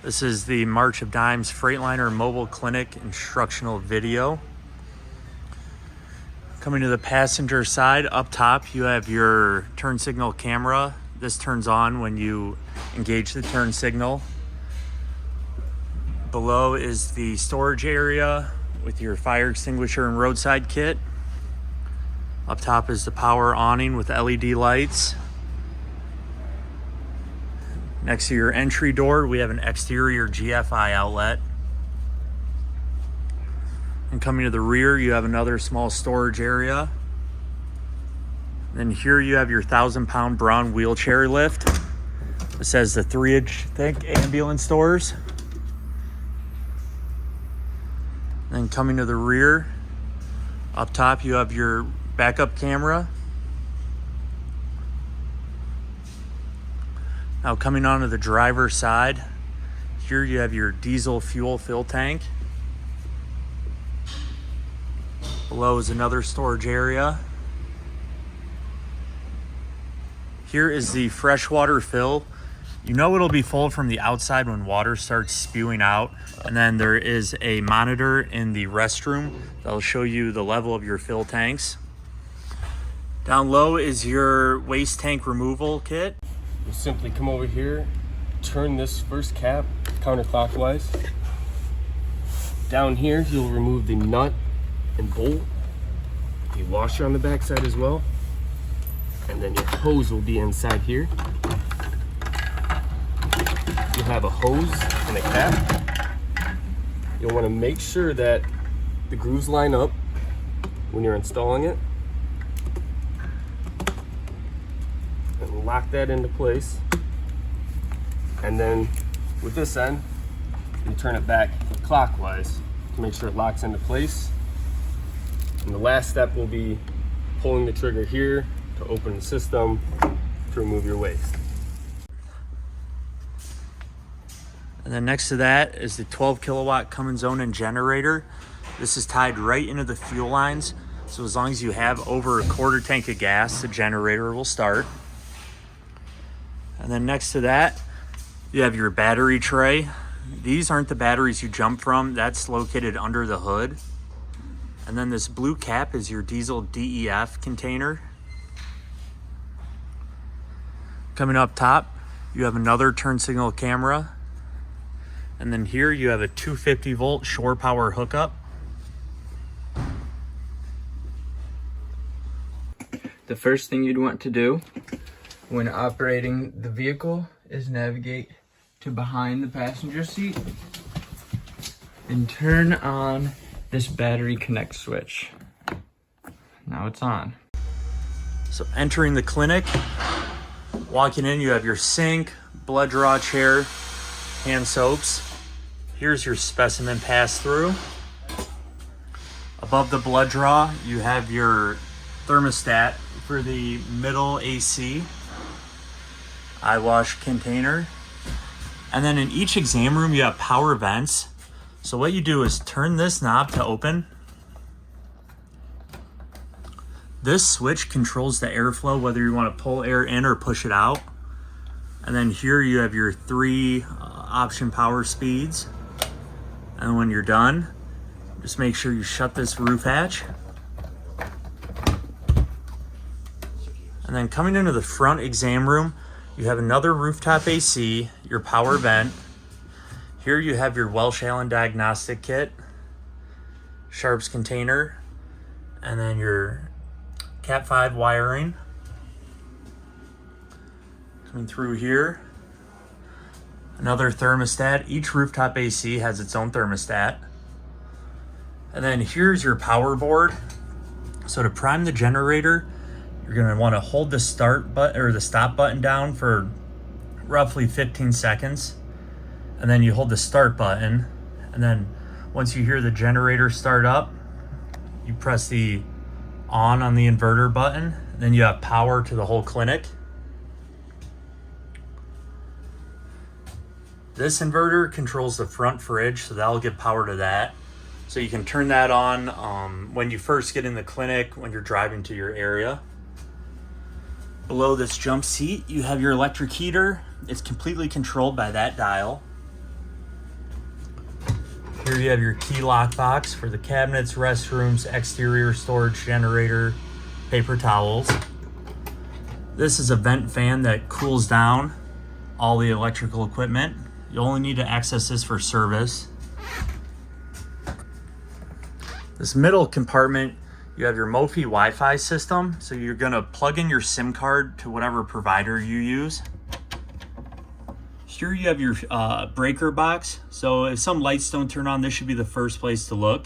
This is the March of Dimes Freightliner Mobile Clinic instructional video. Coming to the passenger side, up top you have your turn signal camera. This turns on when you engage the turn signal. Below is the storage area with your fire extinguisher and roadside kit. Up top is the power awning with LED lights. Next to your entry door, we have an exterior GFI outlet. And coming to the rear, you have another small storage area. Then here you have your 1,000-pound Braun wheelchair lift. This has the 3-inch thick ambulance doors. Then coming to the rear, up top you have your backup camera. Now coming onto the driver's side, here you have your diesel fuel fill tank. Below is another storage area. Here is the freshwater fill. You know it'll be full from the outside when water starts spewing out. And then there is a monitor in the restroom that'll show you the level of your fill tanks. Down low is your waste tank removal kit. You simply come over here, turn this first cap counterclockwise. Down here, you'll remove the nut and bolt, the washer on the back side as well. And then your hose will be inside here. You'll have a hose and a cap. You'll want to make sure that the grooves line up when you're installing it. And lock that into place. And then with this end, you turn it back clockwise to make sure it locks into place. And the last step will be pulling the trigger here to open the system to remove your waste. And then next to that is the 12 kilowatt Cummins Onan generator. This is tied right into the fuel lines. So as long as you have over a quarter tank of gas, the generator will start. And then next to that, you have your battery tray. These aren't the batteries you jump from. That's located under the hood. And then this blue cap is your diesel DEF container. Coming up top, you have another turn signal camera. And then here you have a 250 volt shore power hookup. The first thing you'd want to do when operating the vehicle is navigate to behind the passenger seat and turn on this battery connect switch. Now it's on. So entering the clinic, walking in, you have your sink, blood draw chair, hand soaps. Here's your specimen pass-through. Above the blood draw, you have your thermostat for the middle AC, eye wash container. And then in each exam room, you have power vents. So what you do is turn this knob to open. This switch controls the airflow, whether you want to pull air in or push it out. And then here you have your 3 option power speeds. And when you're done, just make sure you shut this roof hatch. And then coming into the front exam room, you have another rooftop AC, your power vent. Here you have your Welsh Allen diagnostic kit, Sharps container, and then your Cat 5 wiring. Coming through here, another thermostat. Each rooftop AC has its own thermostat. And then here's your power board. So to prime the generator, you're gonna wanna hold the start button or the stop button down for roughly 15 seconds. And then you hold the start button. And then once you hear the generator start up, you press the on the inverter button. And then you have power to the whole clinic. This inverter controls the front fridge, so that'll give power to that. So you can turn that on when you first get in the clinic, when you're driving to your area. Below this jump seat, you have your electric heater. It's completely controlled by that dial. Here you have your key lock box for the cabinets, restrooms, exterior storage generator, paper towels. This is a vent fan that cools down all the electrical equipment. You only need to access this for service. This middle compartment, you have your Mophie Wi-Fi system. So you're gonna plug in your SIM card to whatever provider you use. Here you have your breaker box. So if some lights don't turn on, this should be the first place to look.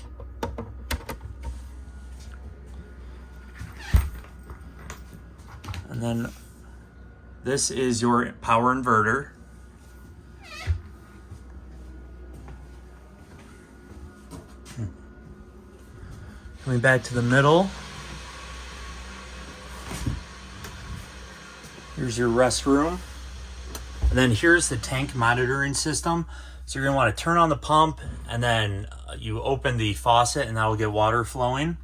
And then this is your power inverter. Coming back to the middle, here's your restroom. And then here's the tank monitoring system. So you're gonna wanna turn on the pump and then you open the faucet and that will get water flowing.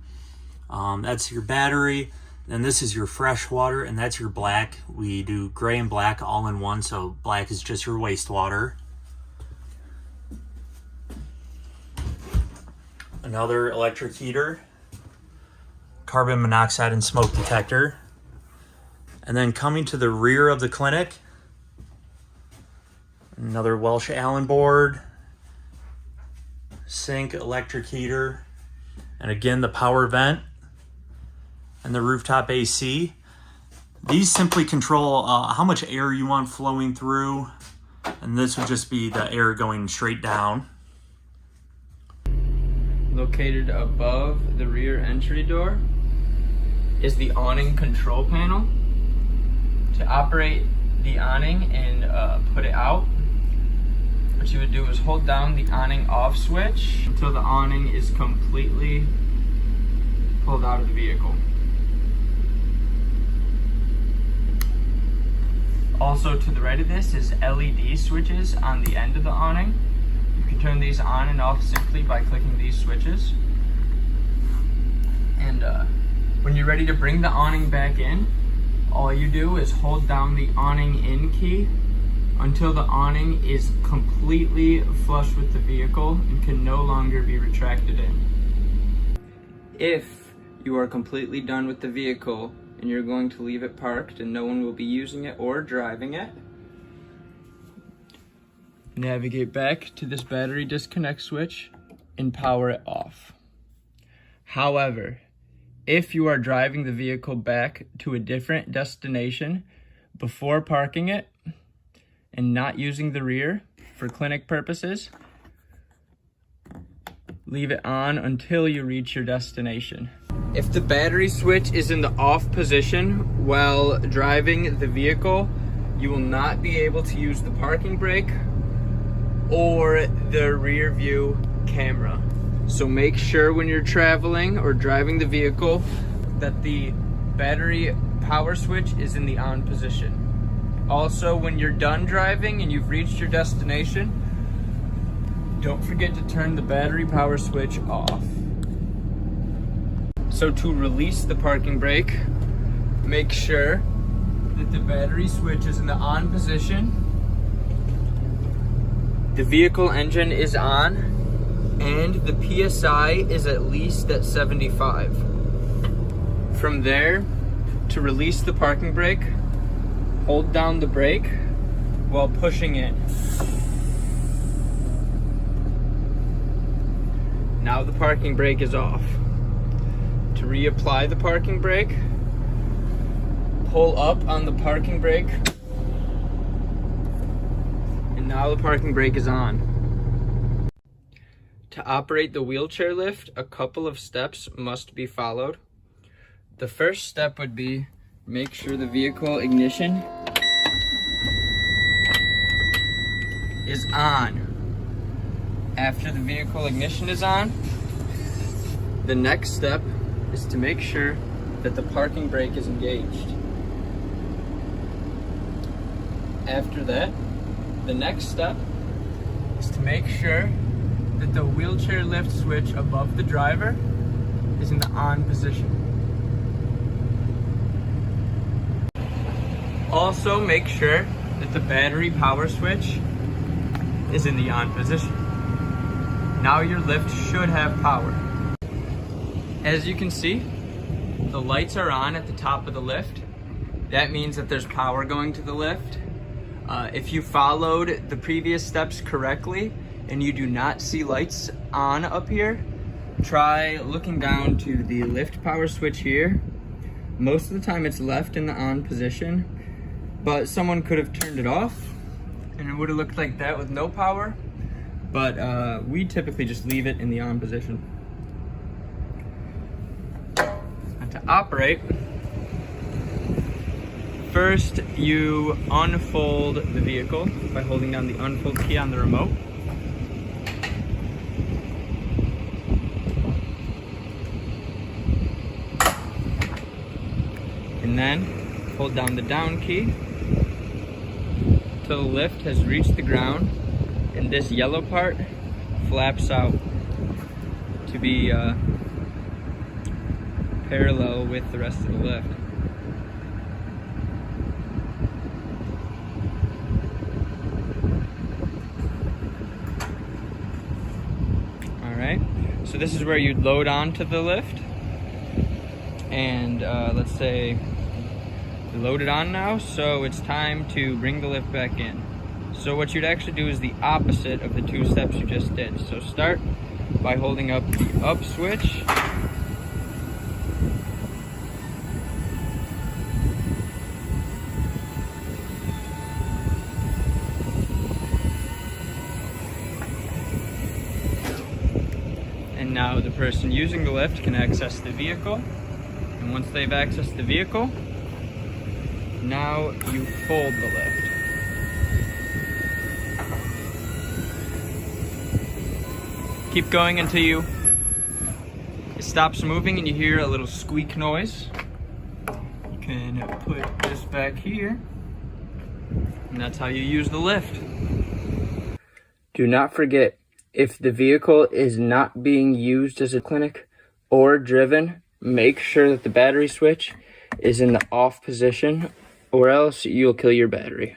That's your battery. Then this is your fresh water and that's your black. We do gray and black all in one, so black is just your wastewater. Another electric heater, carbon monoxide and smoke detector. And then coming to the rear of the clinic, another Welsh Allen board, sink, electric heater, and again the power vent and the rooftop AC. These simply control how much air you want flowing through, and this would just be the air going straight down. Located above the rear entry door is the awning control panel. To operate the awning and put it out, what you would do is hold down the awning off switch until the awning is completely pulled out of the vehicle. Also to the right of this is LED switches on the end of the awning. You can turn these on and off simply by clicking these switches. And when you're ready to bring the awning back in, all you do is hold down the awning in key until the awning is completely flush with the vehicle and can no longer be retracted in. If you are completely done with the vehicle and you're going to leave it parked and no one will be using it or driving it, navigate back to this battery disconnect switch and power it off. However, if you are driving the vehicle back to a different destination before parking it and not using the rear for clinic purposes, leave it on until you reach your destination. If the battery switch is in the off position while driving the vehicle, you will not be able to use the parking brake or the rear view camera. So make sure when you're traveling or driving the vehicle that the battery power switch is in the on position. Also, when you're done driving and you've reached your destination, don't forget to turn the battery power switch off. So to release the parking brake, make sure that the battery switch is in the on position, the vehicle engine is on, and the PSI is at least at 75. From there, to release the parking brake, hold down the brake while pushing in. Now the parking brake is off. To reapply the parking brake, pull up on the parking brake, and now the parking brake is on. To operate the wheelchair lift, a couple of steps must be followed. The first step would be make sure the vehicle ignition is on. After the vehicle ignition is on, the next step is to make sure that the parking brake is engaged. After that, the next step is to make sure that the wheelchair lift switch above the driver is in the on position. Also make sure that the battery power switch is in the on position. Now your lift should have power. As you can see, the lights are on at the top of the lift. That means that there's power going to the lift. If you followed the previous steps correctly and you do not see lights on up here, try looking down to the lift power switch here. Most of the time it's left in the on position, but someone could have turned it off and it would have looked like that with no power. But we typically just leave it in the on position. And to operate, first you unfold the vehicle by holding down the unfold key on the remote. And then hold down the down key till the lift has reached the ground and this yellow part flaps out to be parallel with the rest of the lift. Alright, so this is where you'd load onto the lift, and let's say you load it on now, so it's time to bring the lift back in. So what you'd actually do is the opposite of the two steps you just did. So start by holding up the up switch. And now the person using the lift can access the vehicle. And once they've accessed the vehicle, now you fold the lift. Keep going until it stops moving and you hear a little squeak noise. You can put this back here, and that's how you use the lift. Do not forget, if the vehicle is not being used as a clinic or driven, make sure that the battery switch is in the off position, or else you'll kill your battery.